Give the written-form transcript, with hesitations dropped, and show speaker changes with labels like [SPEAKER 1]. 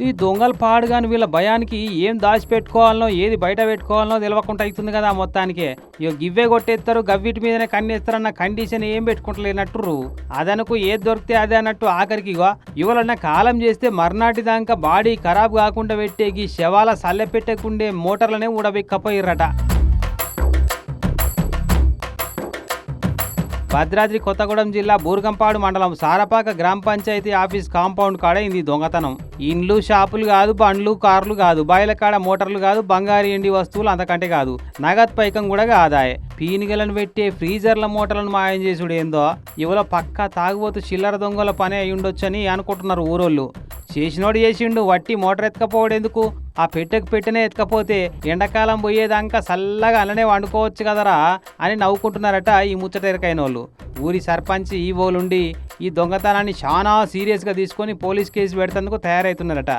[SPEAKER 1] ఈ దొంగలు పాడుగాని వీళ్ళ భయానికి ఏం దాచిపెట్టుకోవాలనో ఏది బయట పెట్టుకోవాలనో తెలియకుండా అవుతుంది కదా మొత్తానికే. ఇక గివ్వే కొట్టేస్తారు, గవ్విటి మీదనే కన్నేస్తారన్న కండిషన్ ఏం పెట్టుకుంటలేనట్టుర్రు. అదనకు ఏది దొరికితే అదే అన్నట్టు ఆఖరికి ఇవాళన్న కాలం చేస్తే మర్నాటి దాకా బాడీ ఖరాబ్ కాకుండా పెట్టేకి శవాల సల్లె పెట్టకుండే మోటార్లనే ఊడబెక్కపోయిర్రట. భద్రాద్రి కొత్తగూడెం జిల్లా బూర్గంపాడు మండలం సారపాక గ్రామ పంచాయతీ ఆఫీస్ కాంపౌండ్ కాడ ఇది దొంగతనం. ఇండ్లు షాపులు కాదు, బండ్లు కార్లు కాదు, బాయిల కాడ మోటార్లు కాదు, బంగారు ఎండి వస్తువులు అంతకంటే కాదు, నగదు పైకం కూడా కాదాయే. పీనిగలను పెట్టే ఫ్రీజర్ల మోటార్లను మాయం చేసుడు ఏందో ఇవలో పక్క తాగుబోతు చిల్లర దొంగల పని అయి ఉండొచ్చని అనుకుంటున్నారు ఊరోళ్ళు. చేసినోడు చేసిండు, వట్టి మోటార్ ఎత్తుకపోవడెందుకు? ఆ పెట్టెకు పెట్టెనే ఎత్తుకపోతే ఎండాకాలం పోయేదాకా చల్లగా అలానే వండుకోవచ్చు కదరా అని నవ్వుకుంటున్నారట ఈ ముచ్చటెరకైన వాళ్ళు. ఊరి సర్పంచ్ ఈవోలుండి ఈ దొంగతనాన్ని చాలా సీరియస్గా తీసుకొని పోలీస్ కేసు పెడతందుకు తయారవుతున్నారట.